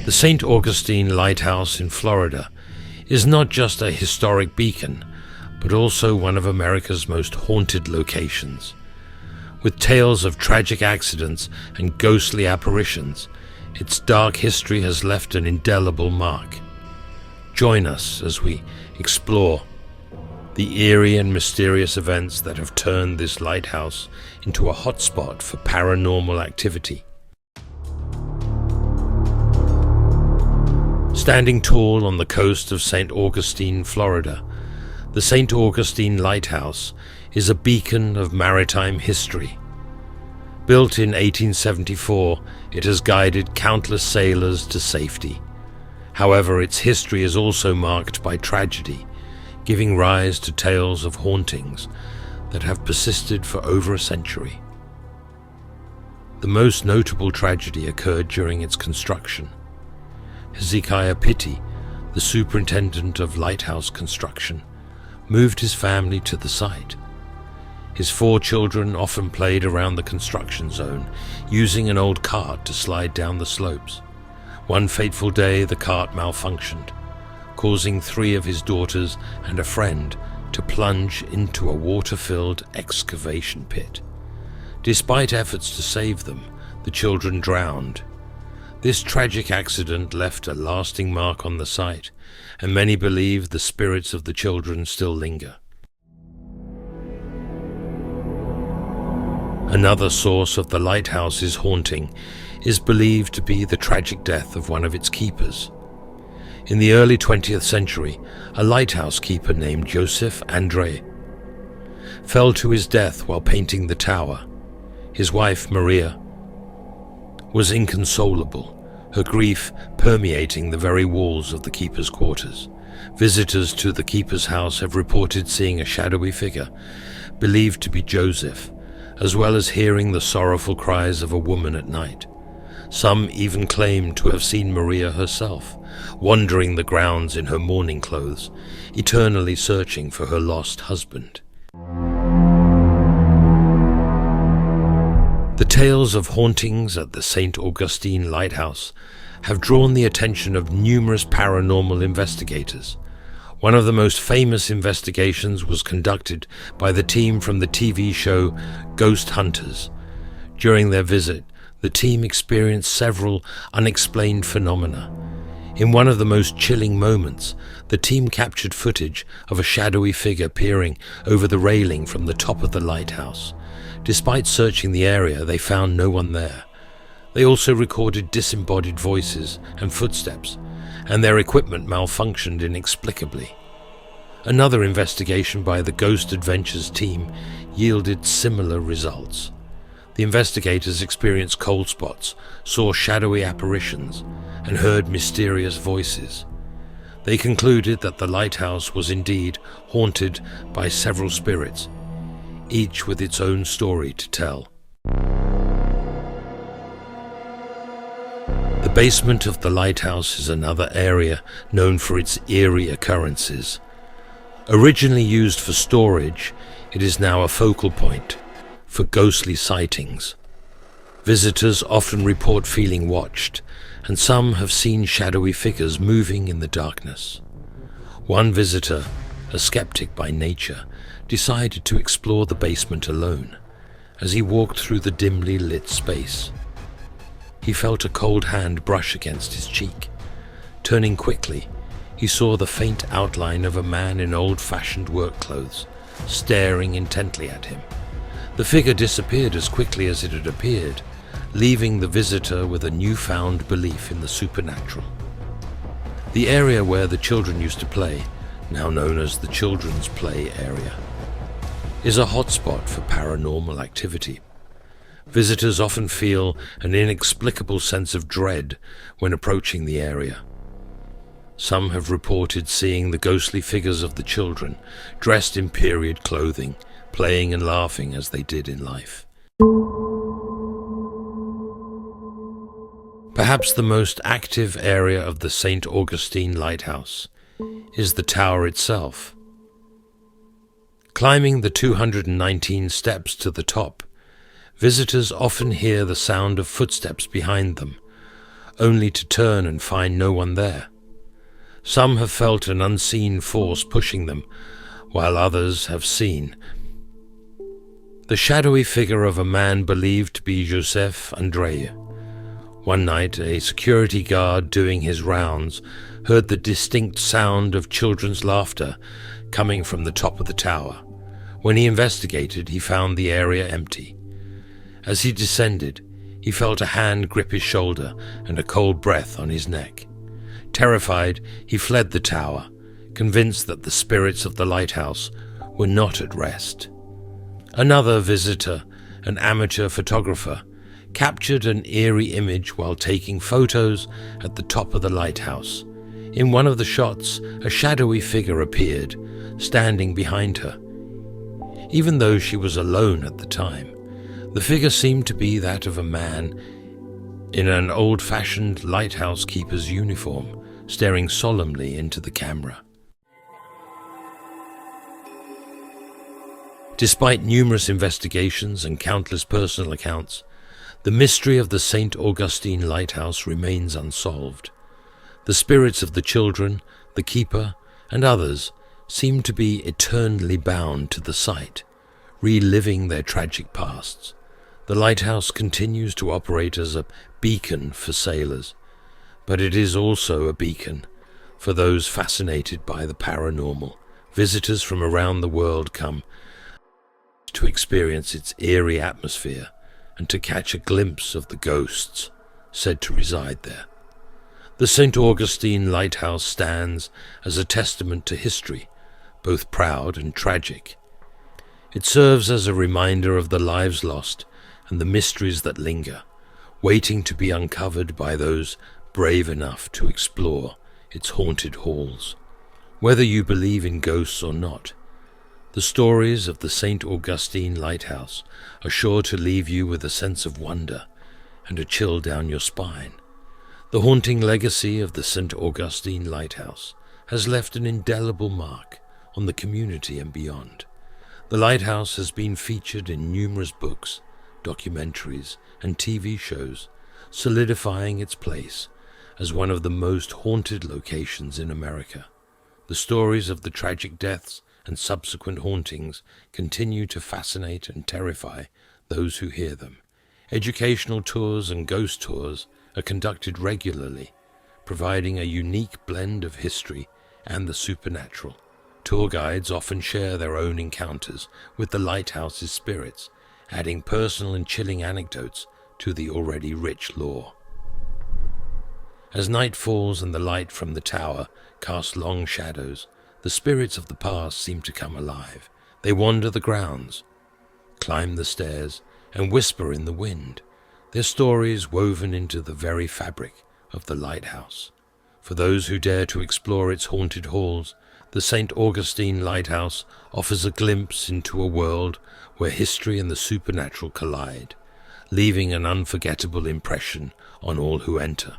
The St. Augustine Lighthouse in Florida is not just a historic beacon, but also one of America's most haunted locations. With tales of tragic accidents and ghostly apparitions, its dark history has left an indelible mark. Join us as we explore the eerie and mysterious events that have turned this lighthouse into a hotspot for paranormal activity. Standing tall on the coast of St. Augustine, Florida, the St. Augustine Lighthouse is a beacon of maritime history. Built in 1874, it has guided countless sailors to safety. However, its history is also marked by tragedy, giving rise to tales of hauntings that have persisted for over a century. The most notable tragedy occurred during its construction. Hezekiah Pittee, the superintendent of lighthouse construction, moved his family to the site. His 4 children often played around the construction zone, using an old cart to slide down the slopes. One fateful day, the cart malfunctioned, causing 3 of his daughters and a friend to plunge into a water-filled excavation pit. Despite efforts to save them, the children drowned. This tragic accident left a lasting mark on the site, and many believe the spirits of the children still linger. Another source of the lighthouse's haunting is believed to be the tragic death of one of its keepers. In the early 20th century, a lighthouse keeper named Joseph André fell to his death while painting the tower. His wife, Maria, was inconsolable, her grief permeating the very walls of the keeper's quarters. Visitors to the keeper's house have reported seeing a shadowy figure, believed to be Joseph, as well as hearing the sorrowful cries of a woman at night. Some even claim to have seen Maria herself, wandering the grounds in her mourning clothes, eternally searching for her lost husband. The tales of hauntings at the St. Augustine Lighthouse have drawn the attention of numerous paranormal investigators. One of the most famous investigations was conducted by the team from the TV show Ghost Hunters. During their visit, the team experienced several unexplained phenomena. In one of the most chilling moments, the team captured footage of a shadowy figure peering over the railing from the top of the lighthouse. Despite searching the area, they found no one there. They also recorded disembodied voices and footsteps, and their equipment malfunctioned inexplicably. Another investigation by the Ghost Adventures team yielded similar results. The investigators experienced cold spots, saw shadowy apparitions, and heard mysterious voices. They concluded that the lighthouse was indeed haunted by several spirits, each with its own story to tell. The basement of the lighthouse is another area known for its eerie occurrences. Originally used for storage, it is now a focal point for ghostly sightings. Visitors often report feeling watched, and some have seen shadowy figures moving in the darkness. One visitor, a skeptic by nature, decided to explore the basement alone. As he walked through the dimly lit space, he felt a cold hand brush against his cheek. Turning quickly, he saw the faint outline of a man in old-fashioned work clothes, staring intently at him. The figure disappeared as quickly as it had appeared, leaving the visitor with a newfound belief in the supernatural. The area where the children used to play, now known as the Children's Play Area, is a hotspot for paranormal activity. Visitors often feel an inexplicable sense of dread when approaching the area. Some have reported seeing the ghostly figures of the children, dressed in period clothing, playing and laughing as they did in life. Perhaps the most active area of the St. Augustine Lighthouse is the tower itself. Climbing the 219 steps to the top, visitors often hear the sound of footsteps behind them. only to turn and find no one there. Some have felt an unseen force pushing them, while others have seen the shadowy figure of a man believed to be Joseph Andreu. One night, a security guard doing his rounds heard the distinct sound of children's laughter coming from the top of the tower. When he investigated, he found the area empty. As he descended, he felt a hand grip his shoulder and a cold breath on his neck. Terrified, he fled the tower, convinced that the spirits of the lighthouse were not at rest. Another visitor, an amateur photographer, captured an eerie image while taking photos at the top of the lighthouse. In one of the shots, a shadowy figure appeared, standing behind her. Even though she was alone at the time, the figure seemed to be that of a man in an old-fashioned lighthouse keeper's uniform, staring solemnly into the camera. Despite numerous investigations and countless personal accounts, the mystery of the St. Augustine Lighthouse remains unsolved. The spirits of the children, the keeper, and others seem to be eternally bound to the site, reliving their tragic pasts. The lighthouse continues to operate as a beacon for sailors, but it is also a beacon for those fascinated by the paranormal. Visitors from around the world come to experience its eerie atmosphere and to catch a glimpse of the ghosts said to reside there. The St. Augustine Lighthouse stands as a testament to history, both proud and tragic. It serves as a reminder of the lives lost and the mysteries that linger, waiting to be uncovered by those brave enough to explore its haunted halls. Whether you believe in ghosts or not, the stories of the St. Augustine Lighthouse are sure to leave you with a sense of wonder and a chill down your spine. The haunting legacy of the St. Augustine Lighthouse has left an indelible mark on the community and beyond. The lighthouse has been featured in numerous books, documentaries, and TV shows, solidifying its place as one of the most haunted locations in America. The stories of the tragic deaths and subsequent hauntings continue to fascinate and terrify those who hear them. Educational tours and ghost tours are conducted regularly, providing a unique blend of history and the supernatural. Tour guides often share their own encounters with the lighthouse's spirits, adding personal and chilling anecdotes to the already rich lore. As night falls and the light from the tower casts long shadows, the spirits of the past seem to come alive. They wander the grounds, climb the stairs, and whisper in the wind, their stories woven into the very fabric of the lighthouse. For those who dare to explore its haunted halls, the St. Augustine Lighthouse offers a glimpse into a world where history and the supernatural collide, leaving an unforgettable impression on all who enter.